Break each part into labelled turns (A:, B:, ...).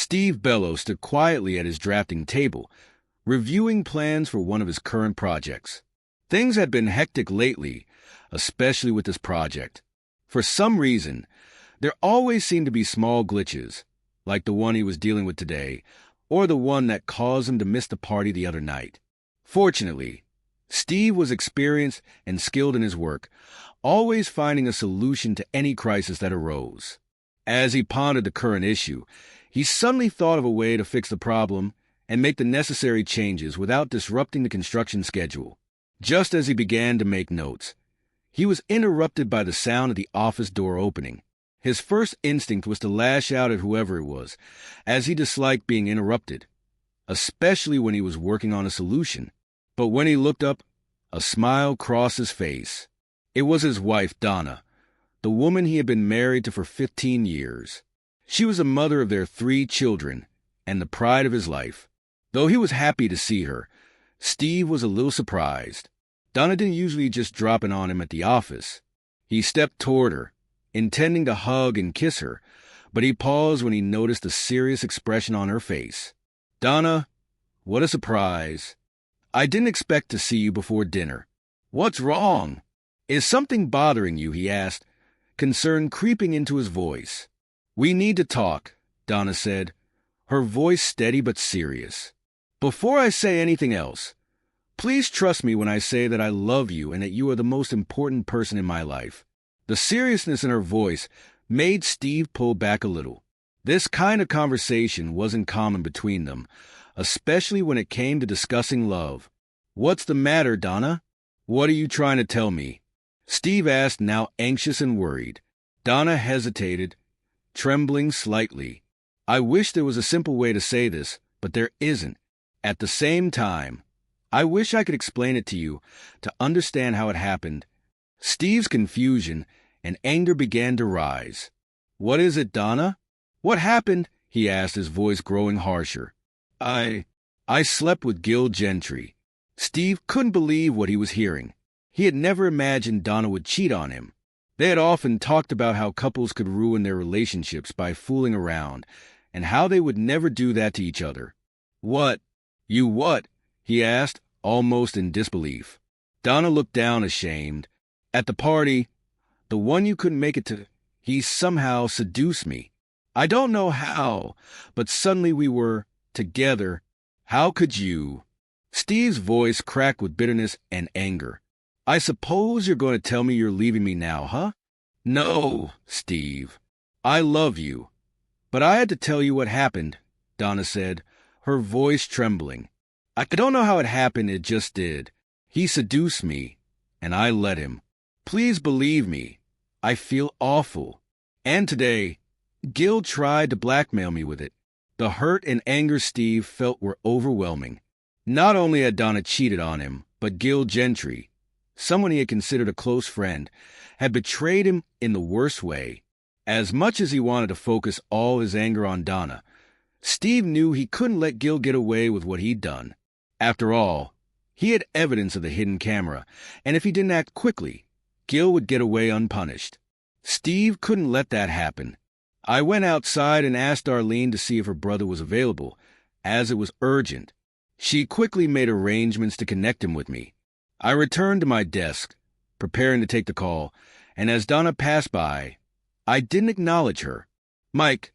A: Steve Bellow stood quietly at his drafting table, reviewing plans for one of his current projects. Things had been hectic lately, especially with this project. For some reason, there always seemed to be small glitches, like the one he was dealing with today, or the one that caused him to miss the party the other night. Fortunately, Steve was experienced and skilled in his work, always finding a solution to any crisis that arose. As he pondered the current issue, he suddenly thought of a way to fix the problem and make the necessary changes without disrupting the construction schedule. Just as he began to make notes, he was interrupted by the sound of the office door opening. His first instinct was to lash out at whoever it was, as he disliked being interrupted, especially when he was working on a solution. But when he looked up, a smile crossed his face. It was his wife, Donna, the woman he had been married to for 15 years. She was the mother of their 3 children and the pride of his life. Though he was happy to see her, Steve was a little surprised. Donna didn't usually just drop in on him at the office. He stepped toward her, intending to hug and kiss her, but he paused when he noticed the serious expression on her face. "Donna, what a surprise. I didn't expect to see you before dinner. What's wrong? Is something bothering you?" he asked, concern creeping into his voice. "We need to talk," Donna said, her voice steady but serious. "Before I say anything else, please trust me when I say that I love you and that you are the most important person in my life." The seriousness in her voice made Steve pull back a little. This kind of conversation wasn't common between them, especially when it came to discussing love. "What's the matter, Donna? What are you trying to tell me?" Steve asked, now anxious and worried. Donna hesitated, trembling slightly. "I wish there was a simple way to say this, but there isn't. At the same time, I wish I could explain it to you, to understand how it happened." Steve's confusion and anger began to rise. "What is it, Donna? What happened?" he asked, his voice growing harsher. I slept with Gil Gentry." Steve couldn't believe what he was hearing. He had never imagined Donna would cheat on him. They had often talked about how couples could ruin their relationships by fooling around, and how they would never do that to each other. "What? You what?" he asked, almost in disbelief. Donna looked down, ashamed. "At the party, the one you couldn't make it to, he somehow seduced me. I don't know how, but suddenly we were together. How could you?" Steve's voice cracked with bitterness and anger. "I suppose you're going to tell me you're leaving me now, huh?" "No, Steve. I love you. But I had to tell you what happened," Donna said, her voice trembling. "I don't know how it happened, it just did. He seduced me, and I let him. Please believe me. I feel awful. And today, Gil tried to blackmail me with it." The hurt and anger Steve felt were overwhelming. Not only had Donna cheated on him, but Gil Gentry, someone he had considered a close friend, had betrayed him in the worst way. As much as he wanted to focus all his anger on Donna, Steve knew he couldn't let Gil get away with what he'd done. After all, he had evidence of the hidden camera, and if he didn't act quickly, Gil would get away unpunished. Steve couldn't let that happen. "I went outside and asked Arlene to see if her brother was available, as it was urgent. She quickly made arrangements to connect him with me. I returned to my desk, preparing to take the call, and as Donna passed by, I didn't acknowledge her. "Mike,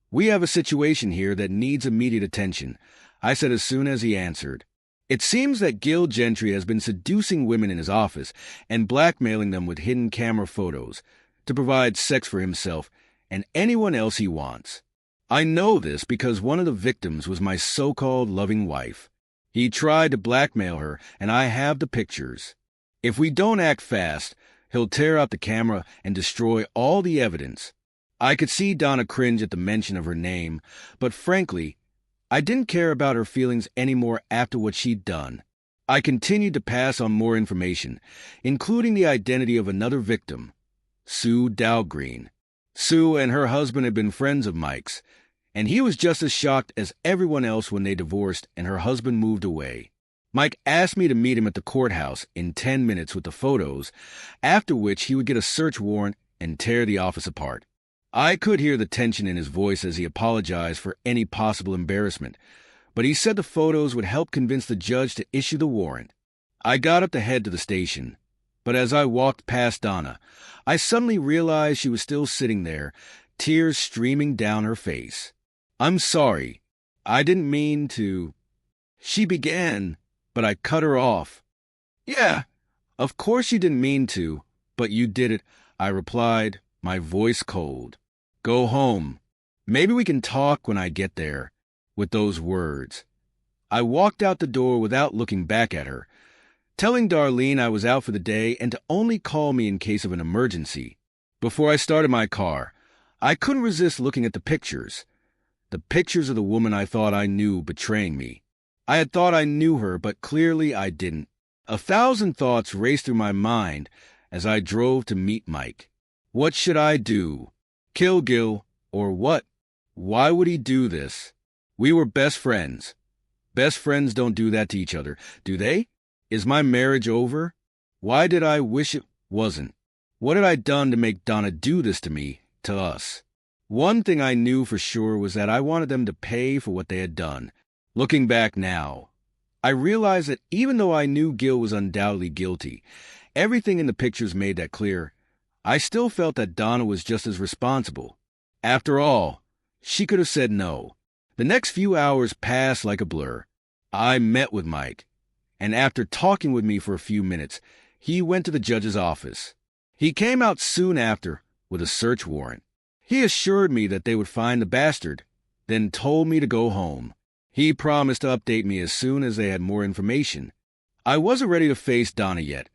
A: we have a situation here that needs immediate attention," I said as soon as he answered. "It seems that Gil Gentry has been seducing women in his office and blackmailing them with hidden camera photos to provide sex for himself and anyone else he wants. I know this because one of the victims was my so-called loving wife. He tried to blackmail her, and I have the pictures. If we don't act fast, he'll tear out the camera and destroy all the evidence." I could see Donna cringe at the mention of her name, but frankly, I didn't care about her feelings anymore after what she'd done. I continued to pass on more information, including the identity of another victim, Sue Dalgreen. Sue and her husband had been friends of Mike's, and he was just as shocked as everyone else when they divorced and her husband moved away. Mike asked me to meet him at the courthouse in 10 minutes with the photos, after which he would get a search warrant and tear the office apart. I could hear the tension in his voice as he apologized for any possible embarrassment, but he said the photos would help convince the judge to issue the warrant. I got up to head to the station, but as I walked past Donna, I suddenly realized she was still sitting there, tears streaming down her face. "I'm sorry. I didn't mean to," she began, but I cut her off. "Yeah, of course you didn't mean to, but you did it," I replied, my voice cold. "Go home. Maybe we can talk when I get there." With those words, I walked out the door without looking back at her, telling Darlene I was out for the day and to only call me in case of an emergency. Before I started my car, I couldn't resist looking at the pictures. The pictures of the woman I thought I knew betraying me. I had thought I knew her, but clearly I didn't. 1,000 thoughts raced through my mind as I drove to meet Mike. What should I do? Kill Gil, or what? Why would he do this? We were best friends. Best friends don't do that to each other, do they? Is my marriage over? Why did I wish it wasn't? What had I done to make Donna do this to me, to us? One thing I knew for sure was that I wanted them to pay for what they had done. Looking back now, I realized that even though I knew Gil was undoubtedly guilty, everything in the pictures made that clear. I still felt that Donna was just as responsible. After all, she could have said no. The next few hours passed like a blur. I met with Mike, and after talking with me for a few minutes, he went to the judge's office. He came out soon after with a search warrant. He assured me that they would find the bastard, then told me to go home. He promised to update me as soon as they had more information. I wasn't ready to face Donna yet,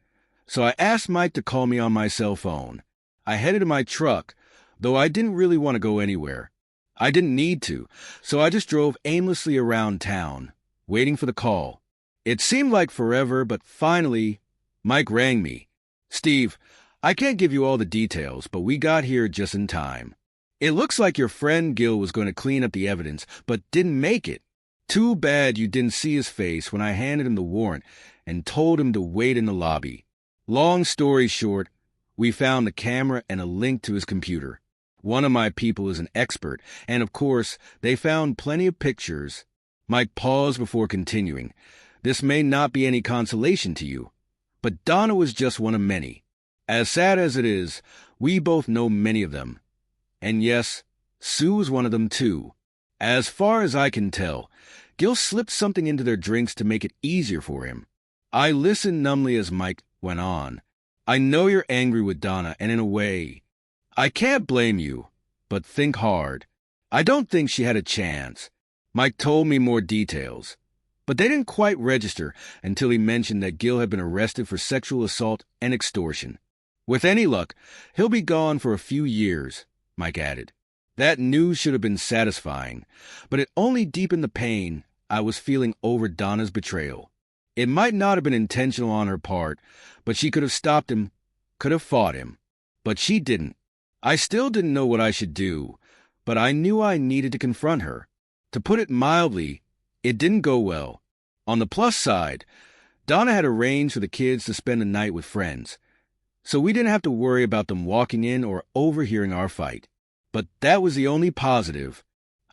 A: so I asked Mike to call me on my cell phone. I headed to my truck, though I didn't really want to go anywhere. I didn't need to, so I just drove aimlessly around town, waiting for the call. It seemed like forever, but finally, Mike rang me. "Steve, I can't give you all the details, but we got here just in time. It looks like your friend Gil was going to clean up the evidence, but didn't make it. Too bad you didn't see his face when I handed him the warrant and told him to wait in the lobby." Long story short, we found the camera and a link to his computer. One of my people is an expert, and of course, they found plenty of pictures. Mike paused before continuing. "This may not be any consolation to you, but Donna was just one of many. As sad as it is, we both know many of them. And yes, Sue was one of them too. As far as I can tell, Gil slipped something into their drinks to make it easier for him." I listened numbly as Mike went on. "I know you're angry with Donna, and in a way, I can't blame you, but think hard. I don't think she had a chance." Mike told me more details, but they didn't quite register until he mentioned that Gil had been arrested for sexual assault and extortion. "With any luck, he'll be gone for a few years," Mike added. That news should have been satisfying, but it only deepened the pain I was feeling over Donna's betrayal. It might not have been intentional on her part, but she could have stopped him, could have fought him. But she didn't. I still didn't know what I should do, but I knew I needed to confront her. To put it mildly, it didn't go well. On the plus side, Donna had arranged for the kids to spend the night with friends, so we didn't have to worry about them walking in or overhearing our fight. But that was the only positive.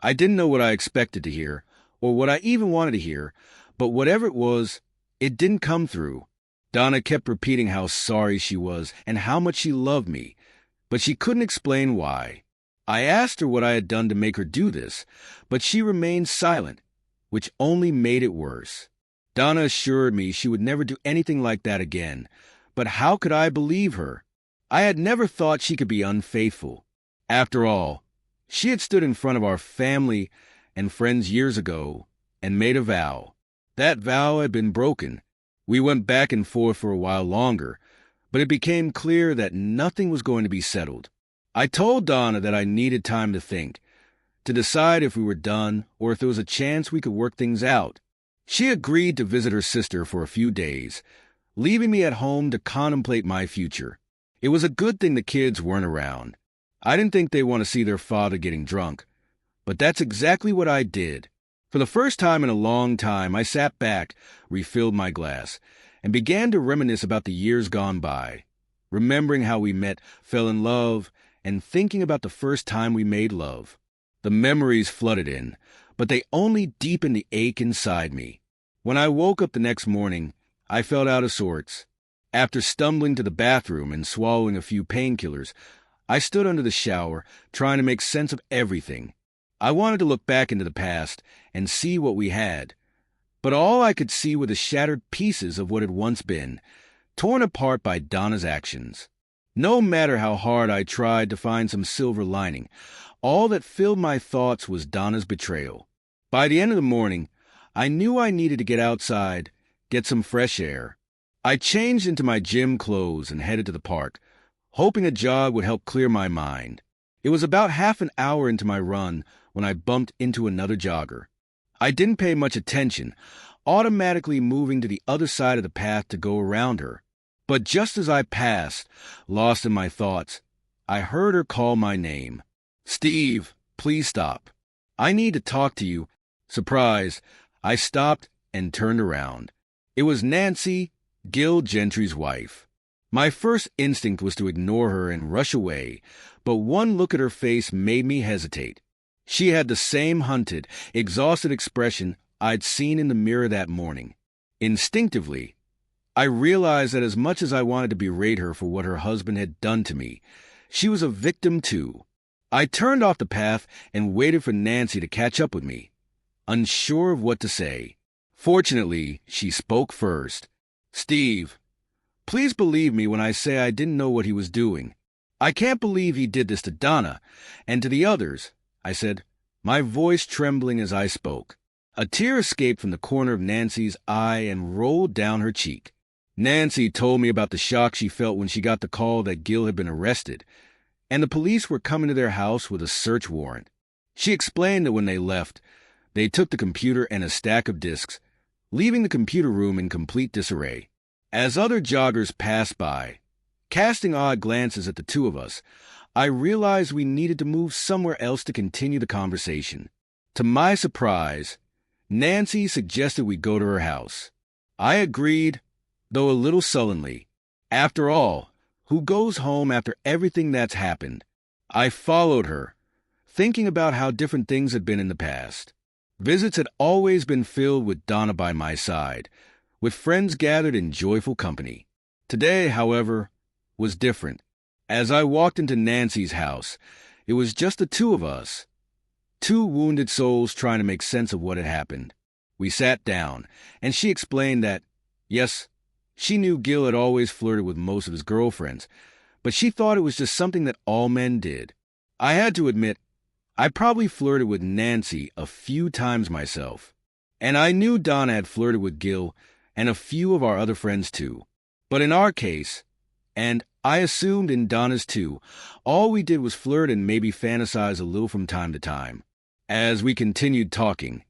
A: I didn't know what I expected to hear, or what I even wanted to hear, but whatever it was, it didn't come through. Donna kept repeating how sorry she was and how much she loved me, but she couldn't explain why. I asked her what I had done to make her do this, but she remained silent, which only made it worse. Donna assured me she would never do anything like that again, but how could I believe her? I had never thought she could be unfaithful. After all, she had stood in front of our family and friends years ago and made a vow. That vow had been broken. We went back and forth for a while longer, but it became clear that nothing was going to be settled. I told Donna that I needed time to think, to decide if we were done or if there was a chance we could work things out. She agreed to visit her sister for a few days, leaving me at home to contemplate my future. It was a good thing the kids weren't around. I didn't think they want to see their father getting drunk, but that's exactly what I did. For the first time in a long time, I sat back, refilled my glass, and began to reminisce about the years gone by, remembering how we met, fell in love, and thinking about the first time we made love. The memories flooded in, but they only deepened the ache inside me. When I woke up the next morning, I felt out of sorts. After stumbling to the bathroom and swallowing a few painkillers, I stood under the shower, trying to make sense of everything. I wanted to look back into the past and see what we had, but all I could see were the shattered pieces of what had once been, torn apart by Donna's actions. No matter how hard I tried to find some silver lining, all that filled my thoughts was Donna's betrayal. By the end of the morning, I knew I needed to get outside, get some fresh air. I changed into my gym clothes and headed to the park, hoping a jog would help clear my mind. It was about half an hour into my run when I bumped into another jogger. I didn't pay much attention, automatically moving to the other side of the path to go around her. But just as I passed, lost in my thoughts, I heard her call my name. "Steve, please stop. I need to talk to you." Surprised, I stopped and turned around. It was Nancy, Gil Gentry's wife. My first instinct was to ignore her and rush away, but one look at her face made me hesitate. She had the same hunted, exhausted expression I'd seen in the mirror that morning. Instinctively, I realized that as much as I wanted to berate her for what her husband had done to me, she was a victim too. I turned off the path and waited for Nancy to catch up with me, unsure of what to say. Fortunately, she spoke first. "Steve, please believe me when I say I didn't know what he was doing. I can't believe he did this to Donna and to the others," I said, my voice trembling as I spoke. A tear escaped from the corner of Nancy's eye and rolled down her cheek. Nancy told me about the shock she felt when she got the call that Gil had been arrested, and the police were coming to their house with a search warrant. She explained that when they left, they took the computer and a stack of disks, leaving the computer room in complete disarray. As other joggers passed by, casting odd glances at the two of us, I realized we needed to move somewhere else to continue the conversation. To my surprise, Nancy suggested we go to her house. I agreed, though a little sullenly. After all, who goes home after everything that's happened? I followed her, thinking about how different things had been in the past. Visits had always been filled with Donna by my side, with friends gathered in joyful company. Today, however, was different. As I walked into Nancy's house, it was just the two of us, two wounded souls trying to make sense of what had happened. We sat down, and she explained that, yes, she knew Gil had always flirted with most of his girlfriends, but she thought it was just something that all men did. I had to admit, I probably flirted with Nancy a few times myself, and I knew Donna had flirted with Gil and a few of our other friends too. But in our case, and I assumed in Donna's too, all we did was flirt and maybe fantasize a little from time to time. As we continued talking,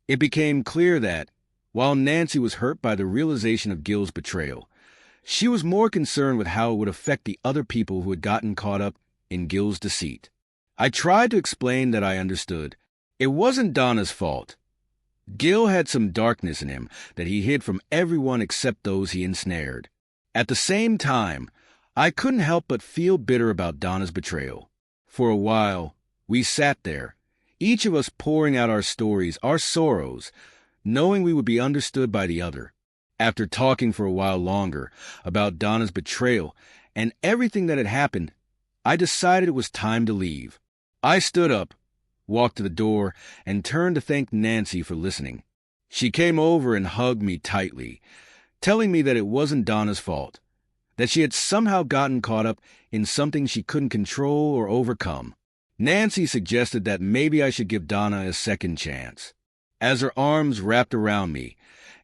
A: it became clear that, while Nancy was hurt by the realization of Gil's betrayal, she was more concerned with how it would affect the other people who had gotten caught up in Gil's deceit. I tried to explain that I understood. It wasn't Donna's fault. Gil had some darkness in him that he hid from everyone except those he ensnared. At the same time, I couldn't help but feel bitter about Donna's betrayal. For a while, we sat there, each of us pouring out our stories, our sorrows, knowing we would be understood by the other. After talking for a while longer about Donna's betrayal and everything that had happened, I decided it was time to leave. I stood up, walked to the door, and turned to thank Nancy for listening. She came over and hugged me tightly, telling me that it wasn't Donna's fault, that she had somehow gotten caught up in something she couldn't control or overcome. Nancy suggested that maybe I should give Donna a second chance. As her arms wrapped around me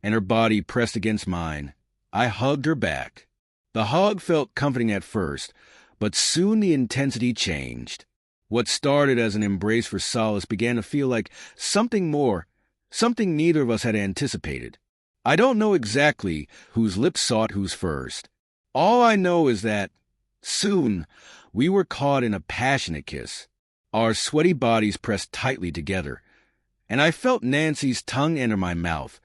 A: and her body pressed against mine, I hugged her back. The hug felt comforting at first, but soon the intensity changed. What started as an embrace for solace began to feel like something more, something neither of us had anticipated. I don't know exactly whose lips sought whose first. All I know is that, soon, we were caught in a passionate kiss, our sweaty bodies pressed tightly together, and I felt Nancy's tongue enter my mouth,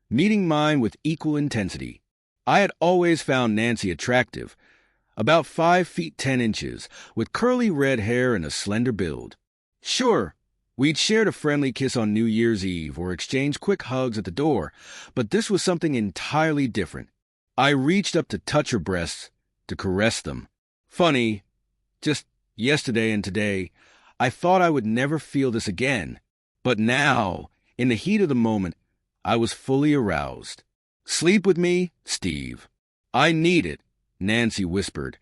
A: meeting mine with equal intensity. I had always found Nancy attractive. about 5 feet 10 inches, with curly red hair and a slender build. Sure, we'd shared a friendly kiss on New Year's Eve or exchanged quick hugs at the door, but this was something entirely different. I reached up to touch her breasts, to caress them. Funny, just yesterday and today, I thought I would never feel this again. But now, in the heat of the moment, I was fully aroused. "Sleep with me, Steve." "I need it," Nancy whispered,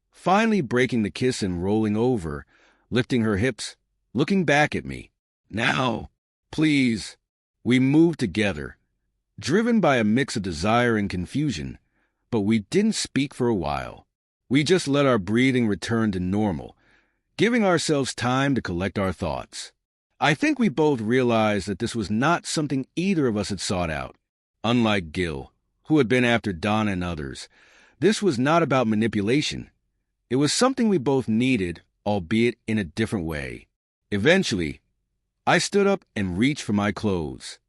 A: finally breaking the kiss and rolling over, lifting her hips, looking back at me. "Now, please." We moved together, driven by a mix of desire and confusion, but we didn't speak for a while. We just let our breathing return to normal, giving ourselves time to collect our thoughts. I think we both realized that this was not something either of us had sought out. Unlike Gil, who had been after Donna and others, this was not about manipulation. It was something we both needed, albeit in a different way. Eventually, I stood up and reached for my clothes.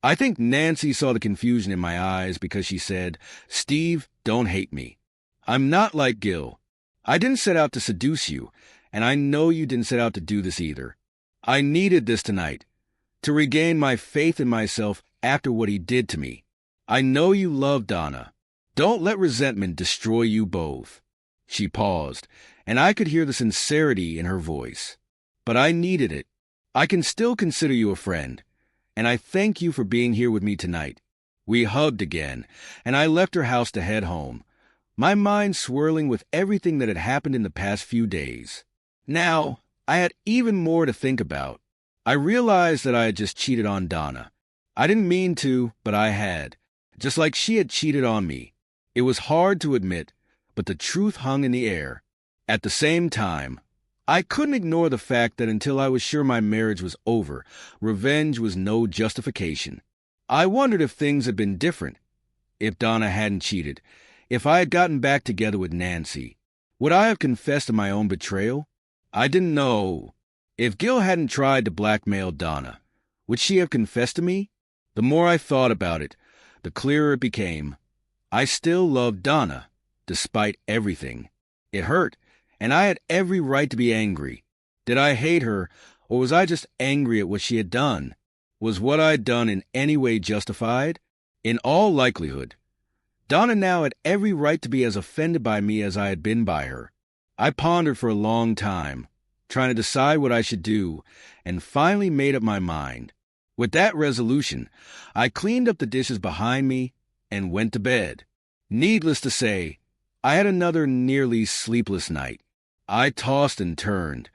A: I think Nancy saw the confusion in my eyes because she said, "Steve, don't hate me. I'm not like Gil. I didn't set out to seduce you, and I know you didn't set out to do this either. I needed this tonight, to regain my faith in myself after what he did to me. I know you love Donna. Don't let resentment destroy you both." She paused, and I could hear the sincerity in her voice. But I needed it. "I can still consider you a friend, and I thank you for being here with me tonight." We hugged again, and I left her house to head home, my mind swirling with everything that had happened in the past few days. Now, I had even more to think about. I realized that I had just cheated on Donna. I didn't mean to, but I had, just like she had cheated on me. It was hard to admit, but the truth hung in the air. At the same time, I couldn't ignore the fact that until I was sure my marriage was over, revenge was no justification. I wondered if things had been different. If Donna hadn't cheated, if I had gotten back together with Nancy, would I have confessed to my own betrayal? I didn't know. If Gil hadn't tried to blackmail Donna, would she have confessed to me? The more I thought about it, the clearer it became. I still loved Donna, despite everything. It hurt, and I had every right to be angry. Did I hate her, or was I just angry at what she had done? Was what I'd done in any way justified? In all likelihood. Donna now had every right to be as offended by me as I had been by her. I pondered for a long time, trying to decide what I should do, and finally made up my mind. With that resolution, I cleaned up the dishes behind me and went to bed. Needless to say, I had another nearly sleepless night. I tossed and turned,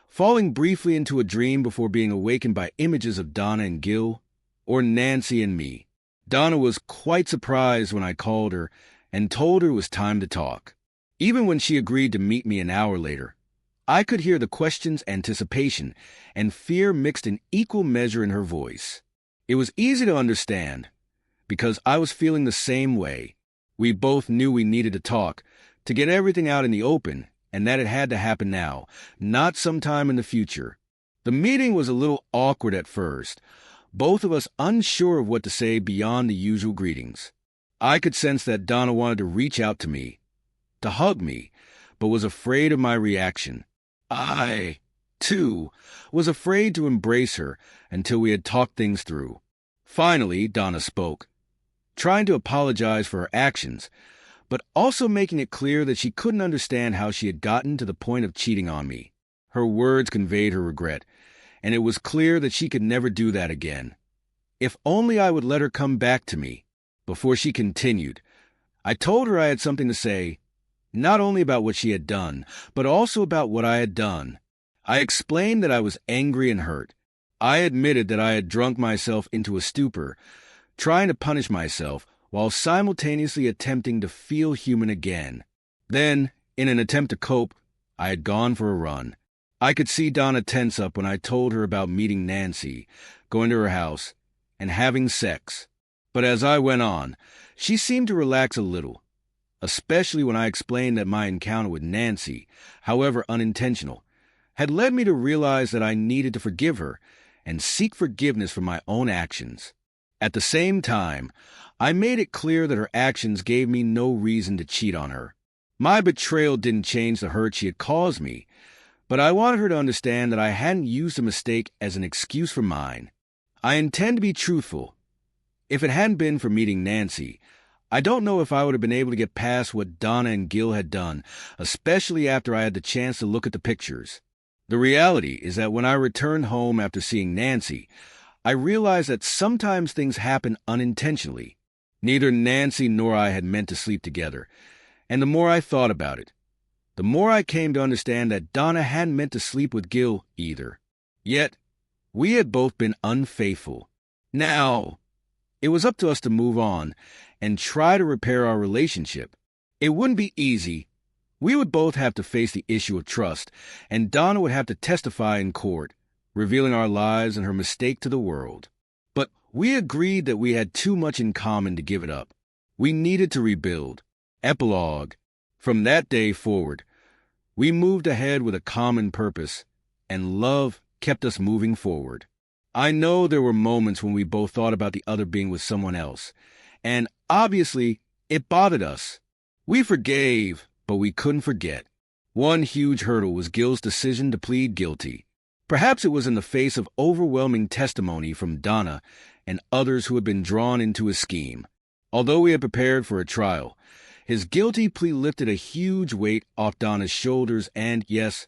A: falling briefly into a dream before being awakened by images of Donna and Gil, or Nancy and me. Donna was quite surprised when I called her and told her it was time to talk. Even when she agreed to meet me an hour later, I could hear the question's anticipation and fear mixed in equal measure in her voice. It was easy to understand, because I was feeling the same way. We both knew we needed to talk, to get everything out in the open, and that it had to happen now, not sometime in the future. The meeting was a little awkward at first, both of us unsure of what to say beyond the usual greetings. I could sense that Donna wanted to reach out to me, to hug me, but was afraid of my reaction. I, too, was afraid to embrace her until we had talked things through. Finally, Donna spoke, trying to apologize for her actions, but also making it clear that she couldn't understand how she had gotten to the point of cheating on me. Her words conveyed her regret, and it was clear that she could never do that again. If only I would let her come back to me. Before she continued, I told her I had something to say, not only about what she had done, but also about what I had done. I explained that I was angry and hurt. I admitted that I had drunk myself into a stupor, trying to punish myself while simultaneously attempting to feel human again. Then, in an attempt to cope, I had gone for a run. I could see Donna tense up when I told her about meeting Nancy, going to her house, and having sex. But as I went on, she seemed to relax a little, especially when I explained that my encounter with Nancy, however unintentional, had led me to realize that I needed to forgive her and seek forgiveness for my own actions. At the same time, I made it clear that her actions gave me no reason to cheat on her. My betrayal didn't change the hurt she had caused me, but I wanted her to understand that I hadn't used a mistake as an excuse for mine. I intend to be truthful. If it hadn't been for meeting Nancy, I don't know if I would have been able to get past what Donna and Gil had done, especially after I had the chance to look at the pictures. The reality is that when I returned home after seeing Nancy, I realized that sometimes things happen unintentionally. Neither Nancy nor I had meant to sleep together, and the more I thought about it, the more I came to understand that Donna hadn't meant to sleep with Gil either. Yet, we had both been unfaithful. Now, it was up to us to move on and try to repair our relationship. It wouldn't be easy. We would both have to face the issue of trust, and Donna would have to testify in court, revealing our lives and her mistake to the world. But we agreed that we had too much in common to give it up. We needed to rebuild. Epilogue. From that day forward, we moved ahead with a common purpose, and love kept us moving forward. I know there were moments when we both thought about the other being with someone else, and obviously, it bothered us. We forgave, but we couldn't forget. One huge hurdle was Gil's decision to plead guilty. Perhaps it was in the face of overwhelming testimony from Donna and others who had been drawn into his scheme. Although we had prepared for a trial, his guilty plea lifted a huge weight off Donna's shoulders and, yes,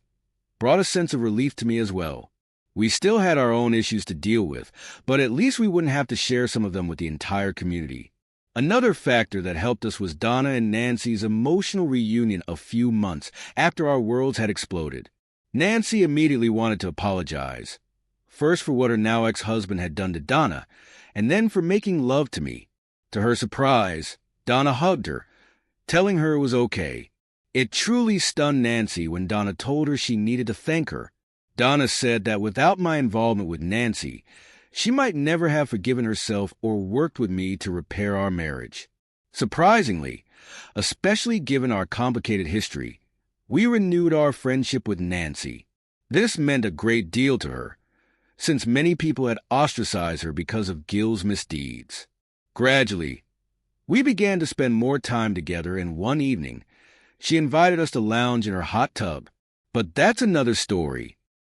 A: brought a sense of relief to me as well. We still had our own issues to deal with, but at least we wouldn't have to share some of them with the entire community. Another factor that helped us was Donna and Nancy's emotional reunion a few months after our worlds had exploded. Nancy immediately wanted to apologize, first for what her now ex-husband had done to Donna, and then for making love to me. To her surprise, Donna hugged her, telling her it was okay. It truly stunned Nancy when Donna told her she needed to thank her. Donna said that without my involvement with Nancy, she might never have forgiven herself or worked with me to repair our marriage. Surprisingly, especially given our complicated history, we renewed our friendship with Nancy. This meant a great deal to her, since many people had ostracized her because of Gil's misdeeds. Gradually, we began to spend more time together, and one evening, she invited us to lounge in her hot tub. But that's another story.